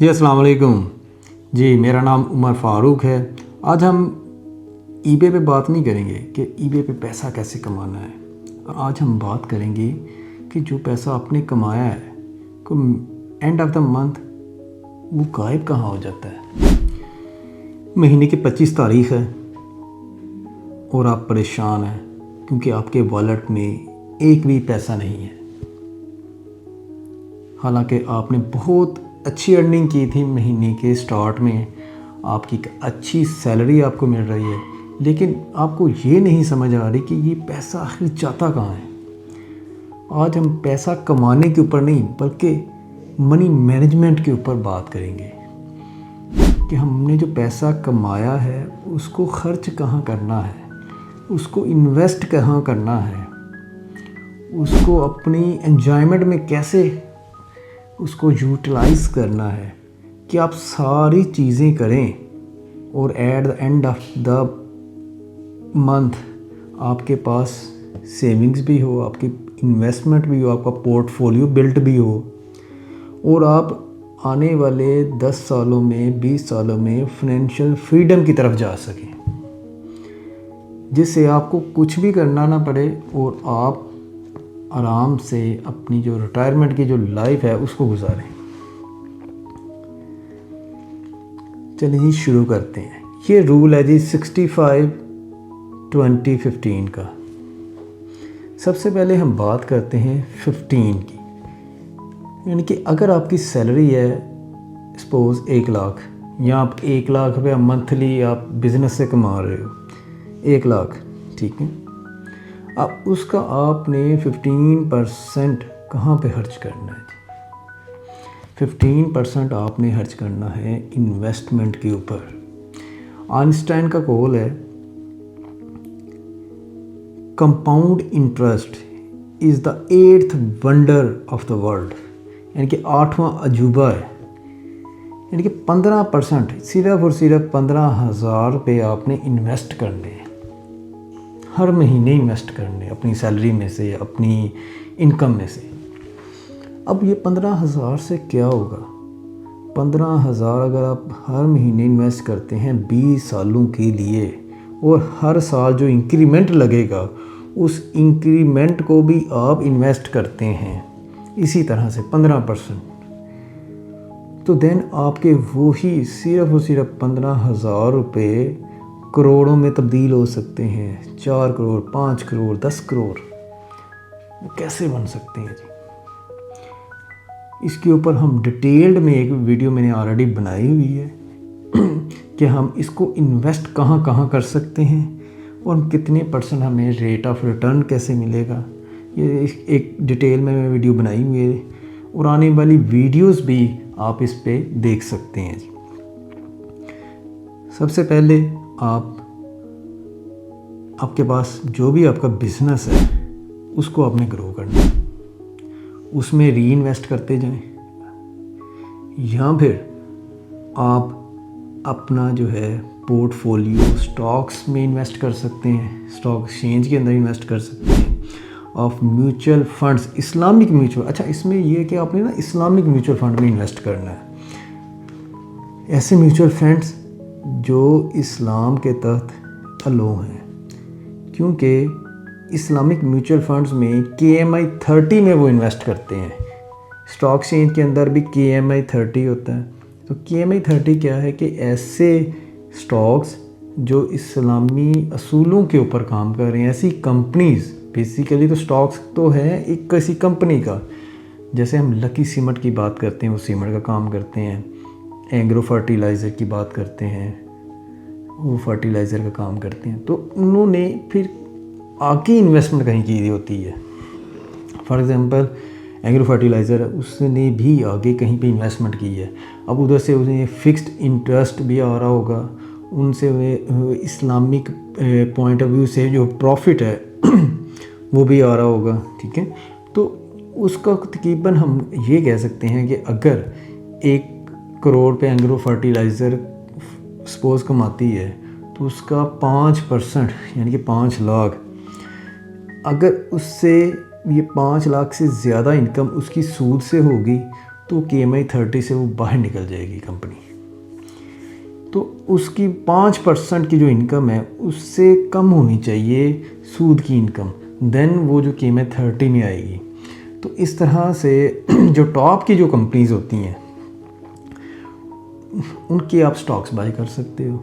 जी अस्सलाम वालेकुम। जी मेरा नाम उमर फ़ारूक है। आज हम ईबे पे बात नहीं करेंगे कि ईबे पे पैसा कैसे कमाना है। आज हम बात करेंगे कि जो पैसा आपने कमाया है को एंड ऑफ द मंथ वो गायब कहाँ हो जाता है। महीने की 25 तारीख है और आप परेशान हैं क्योंकि आपके वॉलेट में एक भी पैसा नहीं है। हालांकि आपने बहुत अच्छी अर्निंग की थी, महीने के स्टार्ट में आपकी अच्छी सैलरी आपको मिल रही है, लेकिन आपको ये नहीं समझ आ रही कि ये पैसा आखिर जाता कहाँ है। आज हम पैसा कमाने के ऊपर नहीं बल्कि मनी मैनेजमेंट के ऊपर बात करेंगे कि हमने जो पैसा कमाया है उसको खर्च कहाँ करना है, उसको इन्वेस्ट कहाँ करना है, उसको अपनी एंजॉयमेंट में कैसे उसको यूटिलाइज़ करना है कि आप सारी चीज़ें करें और eight the end of the month आपके पास सेविंग्स भी हो, आपकी इन्वेस्टमेंट भी हो, आपका पोर्टफोलियो बिल्ट भी हो और आप आने वाले 10 सालों में 20 सालों में फाइनेंशियल फ्रीडम की तरफ जा सकें, जिससे आपको कुछ भी करना ना पड़े और आप आराम से अपनी जो रिटायरमेंट की जो लाइफ है उसको गुजारें। चलिए शुरू करते हैं। ये रूल है जी 65-20-15 का। सबसे पहले हम बात करते हैं 15 की, यानी कि अगर आपकी सैलरी है सपोज़ 1 लाख या आप 1 लाख रुपया मंथली आप बिज़नेस से कमा रहे हो, 1 लाख, ठीक है। अब उसका आपने 15% कहाँ पे खर्च करना है जी? 15% आपने खर्च करना है इन्वेस्टमेंट के ऊपर। आइंस्टाइन का कॉल है compound interest is the 8th wonder of the world, यानी कि 8वां अजूबा है। यानी कि 15%, सिर्फ और सिर्फ 15,000 रुपये आपने इन्वेस्ट करने हैं, हर महीने इन्वेस्ट करने अपनी सैलरी में से, अपनी इनकम में से। अब ये 15,000 से क्या होगा? 15,000 अगर आप हर महीने इन्वेस्ट करते हैं 20 सालों के लिए और हर साल जो इंक्रीमेंट लगेगा उस इंक्रीमेंट को भी आप इन्वेस्ट करते हैं इसी तरह से 15%, तो देन आपके वही सिर्फ और सिर्फ 15,000 रुपये करोड़ों में तब्दील हो सकते हैं। 4 करोड़, 5 करोड़, 10 करोड़ वो कैसे बन सकते हैं जी? इसके ऊपर हम डिटेल्ड में एक वीडियो मैंने ऑलरेडी बनाई हुई है कि हम इसको इन्वेस्ट कहाँ कहाँ कर सकते हैं और कितने % हमें रेट ऑफ रिटर्न कैसे मिलेगा। ये एक डिटेल में मैं वीडियो बनाई हुई है और आने वाली वीडियोस भी आप इस पे देख सकते हैं जी। सबसे पहले आपके पास जो भी आपका बिज़नेस है उसको आपने ग्रो करना है, उसमें री इन्वेस्ट करते जाएं, या फिर आप अपना जो है पोर्टफोलियो स्टॉक्स में इन्वेस्ट कर सकते हैं, स्टॉक एक्सचेंज के अंदर इन्वेस्ट कर सकते हैं, of mutual funds, Islamic mutual, अच्छा इसमें यह है कि आपने ना इस्लामिक म्यूचुअल फंड में इन्वेस्ट करना है। ऐसे म्यूचुअल फंड्स जो इस्लाम के तहत अलो हैं, क्योंकि इस्लामिक म्यूचुअल फंड्स में KMI 30 में वो इन्वेस्ट करते हैं। स्टॉक एक्सचेंज के अंदर भी KMI 30 होता है। तो KMI 30 क्या है कि ऐसे स्टॉक्स जो इस्लामी असूलों के ऊपर काम कर रहे हैं, ऐसी कंपनीज़, बेसिकली तो स्टॉक्स तो है एक किसी कंपनी का, जैसे हम लकी सीमेंट की बात करते हैं वो सीमेंट का काम करते हैं, एग्रो फर्टिलाइज़र की बात करते हैं वो फर्टिलाइज़र का काम करते हैं। तो उन्होंने फिर आगे इन्वेस्टमेंट कहीं की होती है। फॉर एग्ज़ाम्पल एग्रो फर्टिलाइज़र, उसने भी आगे कहीं पे इन्वेस्टमेंट की है। अब उधर से उन्हें फ़िक्स्ड इंटरेस्ट भी आ रहा होगा, उनसे इस्लामिक पॉइंट ऑफ व्यू से जो प्रॉफिट है वो भी आ रहा होगा, ठीक है। तो उसका तकरीबन हम ये कह सकते हैं कि अगर 1 करोड़ पे एग्रो फर्टिलाइज़र सपोज़ कमाती है तो उसका 5% यानी कि 5 लाख, अगर उससे ये 5 लाख से ज़्यादा इनकम उसकी सूद से होगी तो KMI 30 से वो बाहर निकल जाएगी कंपनी। तो उसकी 5% की जो इनकम है उससे कम होनी चाहिए सूद की इनकम, देन वो जो KMI 30 में आएगी। तो इस तरह से जो टॉप की जो कंपनीज होती हैं उनके आप स्टॉक्स बाय कर सकते हो,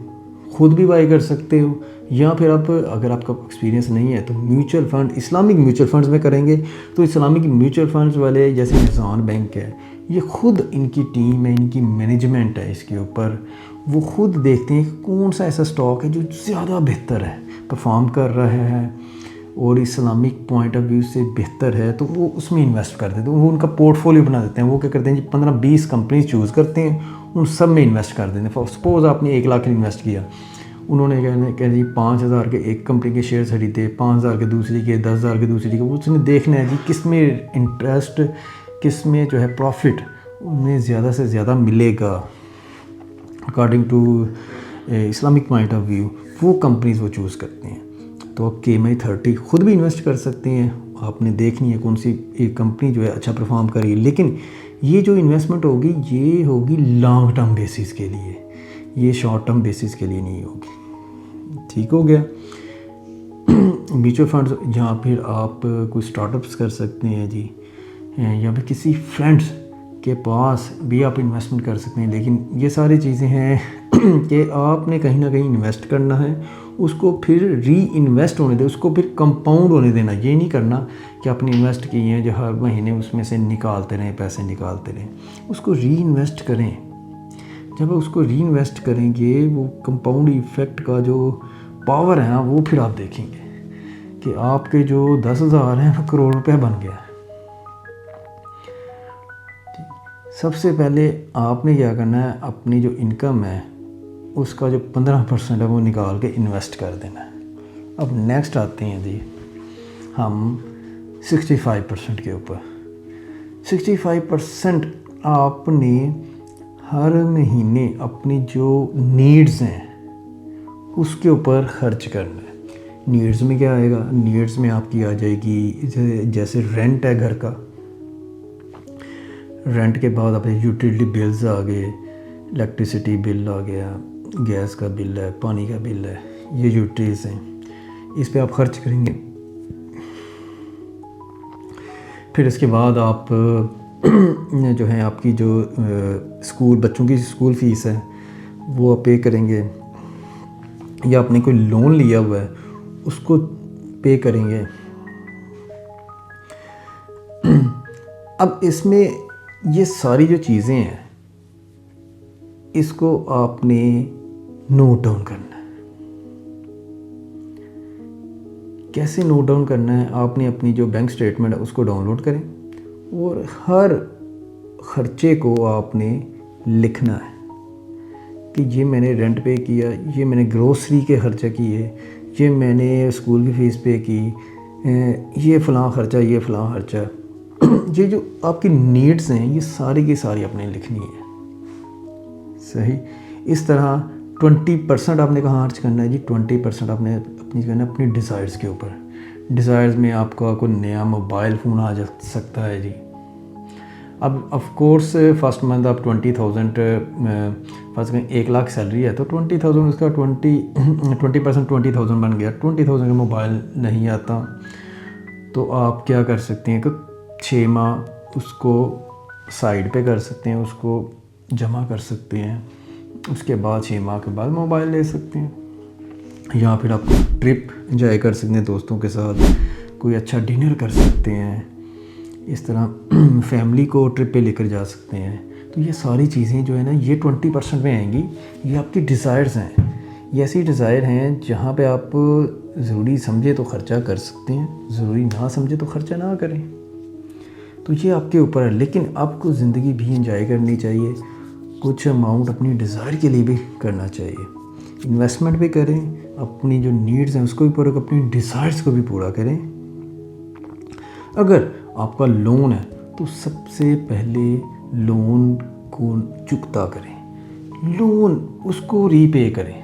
खुद भी बाय कर सकते हो, या फिर आप अगर आपका एक्सपीरियंस नहीं है तो mutual fund, Islamic mutual funds में करेंगे। तो इस्लामिक म्यूचुअल फंड्स वाले जैसे निज़ान बैंक है, ये खुद इनकी टीम है, इनकी मैनेजमेंट है इसके ऊपर, वो खुद देखते हैं कि कौन सा ऐसा स्टॉक है जो ज़्यादा बेहतर है, परफॉर्म कर रहा है और इस्लामिक पॉइंट ऑफ व्यू से बेहतर है, तो वो उसमें इन्वेस्ट कर देते हैं। वो उनका पोर्टफोलियो बना देते हैं। वो क्या करते हैं जी, 15-20 कंपनीज चूज़ करते हैं, उन सब में इन्वेस्ट कर देते हैं। सपोज़ आपने 1 लाख इन्वेस्ट किया, उन्होंने कह जी 5,000 के एक कंपनी के शेयर खरीदे, 5,000 के दूसरी के, 10,000 के दूसरी के। उसने देखना है जी किस में इंटरेस्ट, किस में जो है प्रॉफिट उन्हें ज़्यादा से ज़्यादा मिलेगा according to Islamic point of view, वो कंपनीज वो चूज़ करते हैं। तो आप KMI 30 खुद भी इन्वेस्ट कर सकते हैं। आपने देखनी है कौन सी एक कंपनी जो है अच्छा परफॉर्म करेगी, लेकिन ये जो इन्वेस्टमेंट होगी ये होगी लॉन्ग टर्म बेसिस के लिए, ये शॉर्ट टर्म बेसिस के लिए नहीं होगी। ठीक हो गया। म्यूचुअल फंड्स जहाँ फिर आप कोई स्टार्टअप्स कर सकते हैं जी, या फिर किसी फ्रेंड्स के पास भी आप इन्वेस्टमेंट कर सकते हैं। लेकिन ये सारी चीज़ें हैं कि आपने कहीं ना कहीं इन्वेस्ट करना है, उसको फिर री इन्वेस्ट होने दें, उसको फिर कंपाउंड होने देना। ये नहीं करना कि आपने इन्वेस्ट किए हैं जो हर महीने उसमें से निकालते रहें, पैसे निकालते रहें, उसको री इन्वेस्ट करें। जब उसको री इन्वेस्ट करेंगे, वो कंपाउंड इफ़ेक्ट का जो पावर है ना, वो फिर आप देखेंगे कि आपके जो 10,000 हैं वो करोड़ रुपए बन गया। सबसे पहले आपने क्या करना है, अपनी जो इनकम है उसका जो 15% है वो निकाल के इन्वेस्ट कर देना है। अब नेक्स्ट आते हैं जी हम 65% के ऊपर। 65% आपने हर महीने अपनी जो नीड्स हैं उसके ऊपर खर्च करना है। नीड्स में क्या आएगा, नीड्स में आपकी आ जाएगी जैसे रेंट है घर का, रेंट के बाद अपने यूटिलिटी बिल्स आ गए, इलेक्ट्रिसिटी बिल आ गया, गैस का बिल है, पानी का बिल है, ये यूटिलिटीज़ हैं, इस पे आप खर्च करेंगे। फिर इसके बाद आप जो है आपकी जो स्कूल, बच्चों की स्कूल फ़ीस है वो आप पे करेंगे, या आपने कोई लोन लिया हुआ है उसको पे करेंगे। अब इसमें ये सारी जो चीज़ें हैं इसको आपने नोट डाउन करना है। कैसे नोट डाउन करना है, आपने अपनी जो बैंक स्टेटमेंट है उसको डाउनलोड करें और हर खर्चे को आपने लिखना है कि ये मैंने रेंट पे किया, ये मैंने ग्रोसरी के खर्चे किए, ये मैंने स्कूल की फ़ीस पे की, ये फ़लाँ खर्चा, ये फ़लाँ खर्चा। ये जो आपकी नीड्स हैं ये सारी की सारी आपने लिखनी है। सही। इस तरह 20% आपने कहाँ खर्च करना है जी, 20% आपने अपनी करना अपनी डिज़ायर्स के ऊपर। डिज़ायर्स में आपका कोई नया मोबाइल फ़ोन आ जा सकता है जी। अब ऑफ कोर्स फर्स्ट मंथ आप 20,000 फर्स्ट में 1 लाख सैलरी है तो 20,000 उसका 20% 20,000 बन गया। 20,000 का मोबाइल नहीं आता तो आप क्या कर सकते हैं कि 6 माह उसको साइड पे कर सकते हैं, उसको जमा कर सकते हैं। उसके बाद 6 माह के बाद मोबाइल ले सकते हैं, या फिर आप ट्रिप एंजॉय कर सकते हैं दोस्तों के साथ, कोई अच्छा डिनर कर सकते हैं। इस तरह फैमिली को ट्रिप पे लेकर जा सकते हैं। तो ये सारी चीज़ें जो है ना ये 20% में आएंगी। ये आपकी डिज़ायर्स हैं, ये ऐसी डिज़ायर हैं जहाँ पे आप ज़रूरी समझे तो ख़र्चा कर सकते हैं, ज़रूरी ना समझे तो ख़र्चा ना करें। तो ये आपके ऊपर है, लेकिन आपको ज़िंदगी भी एंजॉय करनी चाहिए। कुछ अमाउंट अपनी डिज़ायर के लिए भी करना चाहिए। इन्वेस्टमेंट भी करें, अपनी जो नीड्स हैं उसको भी पूरा करें, अपनी डिज़ायर्स को भी पूरा करें। अगर आपका लोन है तो सबसे पहले लोन को चुकता करें, लोन उसको रीपे करें।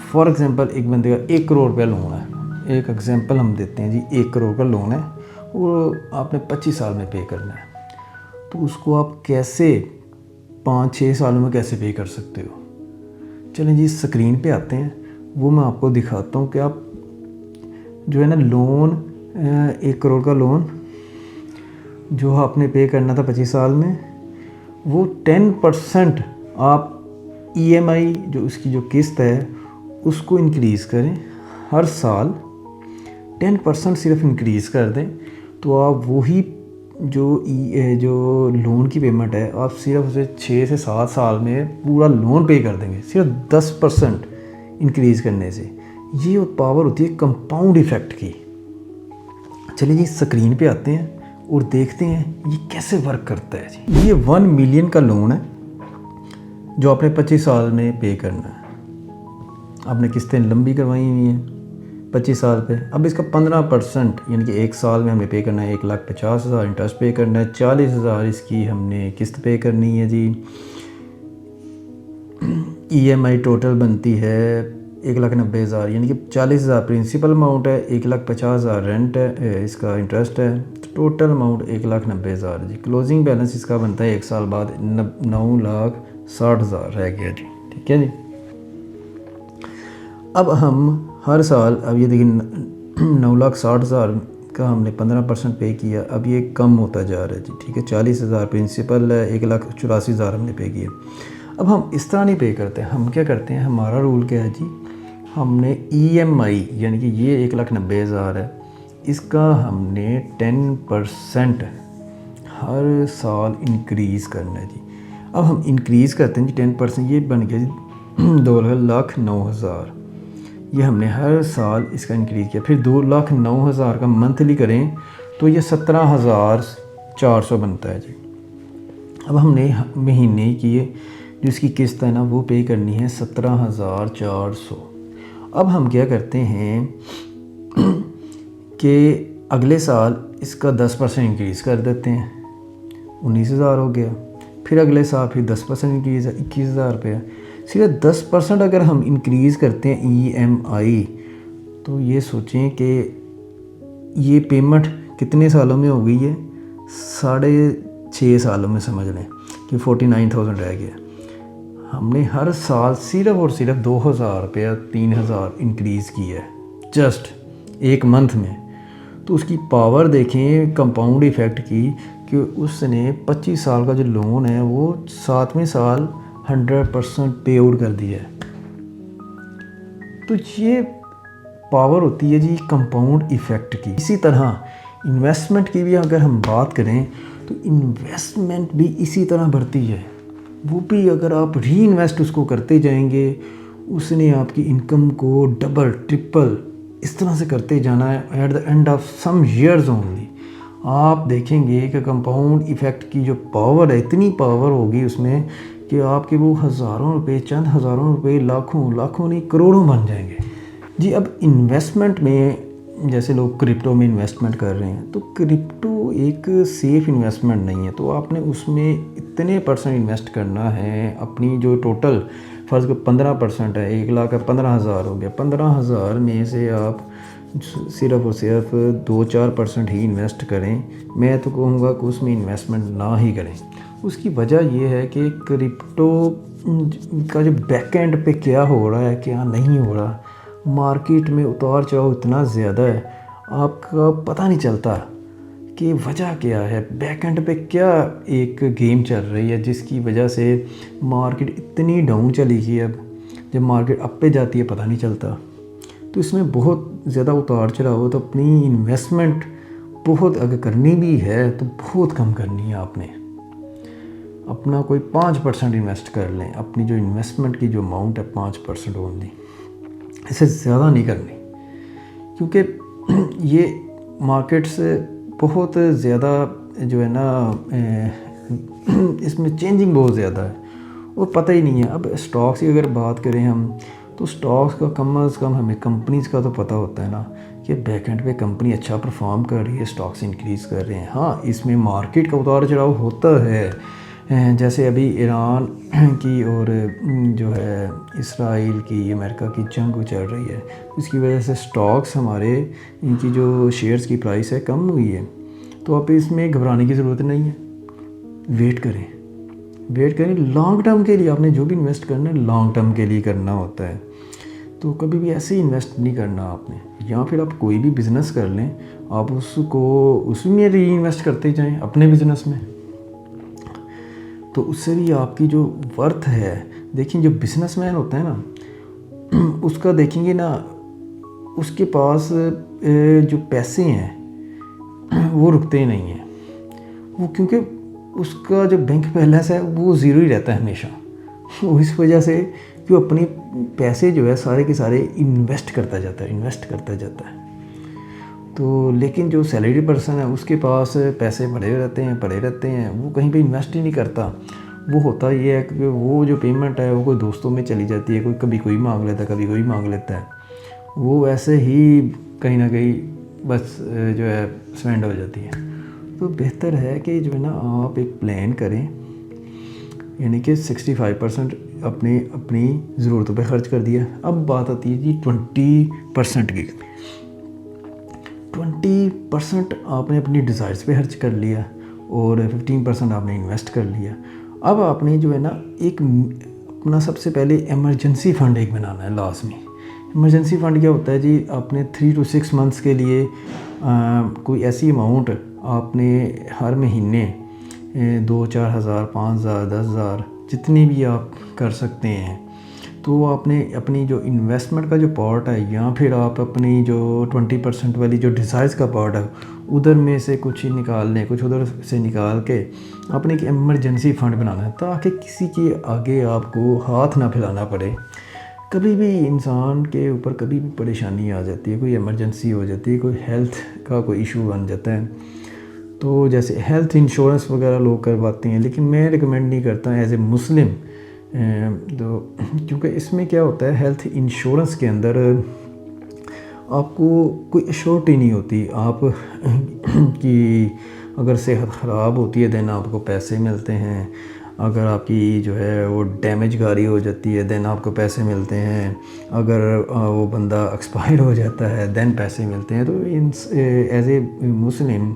फॉर एग्ज़ाम्पल एक बंदे का 1 करोड़ रुपया लोन है, एक एग्ज़ाम्पल हम देते हैं जी, 1 करोड़ का लोन है और आपने 25 साल में पे करना है। तो उसको आप कैसे 5-6 सालों में कैसे पे कर सकते हो। चलें जी, स्क्रीन पे आते हैं, वो मैं आपको दिखाता हूँ कि आप जो है ना लोन 1 करोड़ का लोन जो आपने पे करना था 25 साल में, वो 10% आप EMI जो उसकी जो किस्त है उसको इंक्रीज़ करें, हर साल 10% सिर्फ इंक्रीज़ कर दें, तो आप वही जो लोन की पेमेंट है आप सिर्फ उसे 6 से 7 साल में पूरा लोन पे कर देंगे, सिर्फ 10% इंक्रीज़ करने से। ये पावर होती है कंपाउंड इफ़ेक्ट की। चलिए जी, स्क्रीन पे आते हैं और देखते हैं ये कैसे वर्क करता है जी। ये 1 मिलियन का लोन है जो आपने 25 साल में पे करना है। आपने किस्तें लंबी करवाई हुई हैं 25 साल पे। अब इसका 15% यानी कि 1 साल में हमने पे करना है 1,50,000 इंटरेस्ट पे करना है, 40,000 इसकी हमने किस्त पे करनी है जी। EMI टोटल बनती है 1,90,000 यानी कि 40,000 प्रिंसिपल अमाउंट है, 1,50,000 रेंट है, इसका इंटरेस्ट है, टोटल अमाउंट 1,90,000 जी। क्लोजिंग बैलेंस इसका बनता है 1 साल बाद 9,60,000 रह गया जी। ठीक है जी। अब हम हर साल, अब ये देखिए 9,60,000 का हमने 15% पे किया, अब ये कम होता जा रहा है जी। ठीक है, 40,000 प्रिंसिपल है, 1,84,000 हमने पे किया। अब हम इस तरह नहीं पे करते, हम क्या करते हैं, हमारा रूल क्या है जी, हमने EMI यानी कि ये 1,90,000 है, इसका हमने 10% हर साल इंक्रीज़ करना है जी। अब हम इंक्रीज़ करते हैं जी 10%, ये बन गया जी 2,09,000। ये हमने हर साल इसका इंक्रीज़ किया। फिर 2,09,000 का मंथली करें तो ये 17,400 बनता है जी। अब हमने महीने की जो इसकी किस्त है ना वो पे करनी है 17,400। अब हम क्या करते हैं कि अगले साल इसका 10% इंक्रीज़ कर देते हैं, 19,000 हो गया। फिर अगले साल फिर 10% इंक्रीज़, 21,000 रुपये। सिर्फ 10% अगर हम इंक्रीज़ करते हैं EMI, तो ये सोचें कि ये पेमेंट कितने सालों में हो गई है, 6.5 सालों में समझ लें कि 49,000 रह गया। हमने हर साल सिर्फ और सिर्फ 2,000 रुपया 3,000 इंक्रीज़ किया है जस्ट 1 मंथ में। तो उसकी पावर देखें कंपाउंड इफ़ेक्ट की, कि उसने 25 साल का जो लोन है वो 7वें साल 100% पे आउट कर दिया है। तो ये पावर होती है जी कंपाउंड इफ़ेक्ट की। इसी तरह इन्वेस्टमेंट की भी अगर हम बात करें तो इन्वेस्टमेंट भी इसी तरह बढ़ती है। वो भी अगर आप री इन्वेस्ट उसको करते जाएंगे, उसने आपकी इनकम को डबल ट्रिपल इस तरह से करते जाना है। At the end of some years only आप देखेंगे कि कंपाउंड इफ़ेक्ट की जो पावर है, इतनी पावर होगी उसमें कि आपके वो हज़ारों रुपए, चंद हज़ारों रुपए, लाखों नहीं करोड़ों बन जाएंगे जी। अब इन्वेस्टमेंट में जैसे लोग क्रिप्टो में इन्वेस्टमेंट कर रहे हैं, तो क्रिप्टो एक सेफ़ इन्वेस्टमेंट नहीं है। तो आपने उसमें इतने % इन्वेस्ट करना है, अपनी जो टोटल फ़र्ज़ को 15% है, 1,15,000 हो गया, 15,000 में से आप सिर्फ और सिर्फ 2-4% ही इन्वेस्ट करें। मैं तो कहूँगा कि उसमें इन्वेस्टमेंट ना ही करें। उसकी वजह यह है कि क्रिप्टो का जो बैक एंड पे क्या हो रहा है, क्या नहीं हो रहा, मार्केट में उतार चढ़ाव इतना ज़्यादा है, आपका पता नहीं चलता कि वजह क्या है, बैक एंड पे क्या एक गेम चल रही है जिसकी वजह से मार्केट इतनी डाउन चली गई है। अब जब मार्केट अप पे जाती है पता नहीं चलता। तो इसमें बहुत ज़्यादा उतार चढ़ाव हो, तो अपनी इन्वेस्टमेंट बहुत अगर करनी भी है तो बहुत कम करनी है। आपने अपना कोई 5% इन्वेस्ट कर लें, अपनी जो इन्वेस्टमेंट की जो अमाउंट है 5% ओनली, इससे ज़्यादा नहीं करनी, क्योंकि ये मार्केट से बहुत ज़्यादा जो है ना इसमें चेंजिंग बहुत ज़्यादा है और पता ही नहीं है। अब स्टॉक्स की अगर बात करें हम, तो स्टॉक्स का कम अज़ कम हमें कंपनीज़ का तो पता होता है ना कि बैक एंड पे कंपनी अच्छा परफॉर्म कर रही है, स्टॉक्स इंक्रीज़ कर रहे हैं। हाँ, इसमें मार्केट का उतार चढ़ाव होता है, जैसे अभी ईरान की और जो है इसराइल की, अमेरिका की जंग चल रही है, इसकी वजह से स्टॉक्स हमारे इनकी जो शेयर्स की प्राइस है कम हुई है। तो अब इसमें घबराने की ज़रूरत नहीं है, वेट करें, वेट करें लॉन्ग टर्म के लिए। आपने जो भी इन्वेस्ट करना है लॉन्ग टर्म के लिए करना होता है, तो कभी भी ऐसे ही इन्वेस्ट नहीं करना आपने। या फिर आप कोई भी बिज़नेस कर लें, आप उसको उसमें री इन्वेस्ट करते जाएं अपने बिज़नेस में, तो उससे भी आपकी जो वर्थ है। देखिए जो बिजनेसमैन होता है ना, उसका देखेंगे ना, उसके पास जो पैसे हैं वो रुकते नहीं हैं वो, क्योंकि उसका जो बैंक बैलेंस है वो ज़ीरो ही रहता है हमेशा। वो इस वजह से कि वो अपने पैसे जो है सारे के सारे इन्वेस्ट करता जाता है। तो लेकिन जो सैलरी पर्सन है उसके पास पैसे पड़े रहते हैं, वो कहीं पे इन्वेस्ट ही नहीं करता। वो होता ये है कि वो जो पेमेंट है वो कोई दोस्तों में चली जाती है, कभी कोई मांग लेता है, कभी कोई मांग लेता है, वो ऐसे ही कहीं ना कहीं बस जो है स्पेंड हो जाती है। तो बेहतर है कि जो है ना आप एक प्लान करें, यानी कि 65% अपनी ज़रूरतों पे खर्च कर दिया। अब बात आती है जी 20% की। 20% आपने अपनी डिज़ायर्स पे खर्च कर लिया और 15% आपने इन्वेस्ट कर लिया। अब आपने जो है ना एक अपना सबसे पहले इमरजेंसी फ़ंड एक बनाना है लास्ट में। इमरजेंसी फ़ंड क्या होता है जी, आपने 3 to 6 मंथ्स के लिए कोई ऐसी अमाउंट आपने हर महीने 2-4 हज़ार, 5 हज़ार, 10 हज़ार, जितनी भी आप कर सकते हैं, तो आपने अपनी जो इन्वेस्टमेंट का जो पार्ट है, या फिर आप अपनी जो 20% वाली जो डिज़ायर्स का पार्ट है उधर में से कुछ ही निकाल लें, कुछ उधर से निकाल के अपने एक इमरजेंसी फ़ंड बनाना है, ताकि किसी के आगे आपको हाथ ना फैलाना पड़े। कभी भी इंसान के ऊपर कभी भी परेशानी आ जाती है, कोई इमरजेंसी हो जाती है, कोई हेल्थ का कोई इशू बन जाता है, तो जैसे हेल्थ इंश्योरेंस वगैरह लोग करवाते हैं, लेकिन मैं रिकमेंड नहीं करता एज ए मुस्लिम। तो क्योंकि इसमें क्या होता है, हेल्थ इंश्योरेंस के अंदर आपको कोई अश्योरिटी नहीं होती आप कि अगर सेहत ख़राब होती है देन आपको पैसे मिलते हैं, अगर आपकी जो है वो डैमेज गाड़ी हो जाती है देन आपको पैसे मिलते हैं, अगर वो बंदा एक्सपायर हो जाता है देन पैसे मिलते हैं। तो एज ए मुस्लिम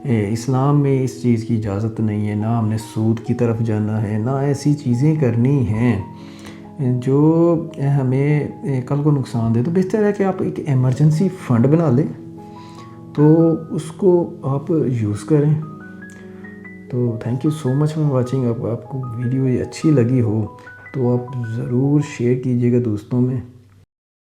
इस्लाम में इस चीज़ की इजाज़त नहीं है, ना हमने सूद की तरफ जाना है, ना ऐसी चीज़ें करनी हैं जो हमें कल को नुकसान दे। तो बेहतर है कि आप एक इमरजेंसी फ़ंड बना लें, तो उसको आप यूज़ करें। तो thank you so much for watching. आपको वीडियो ये अच्छी लगी हो तो आप ज़रूर शेयर कीजिएगा दोस्तों में।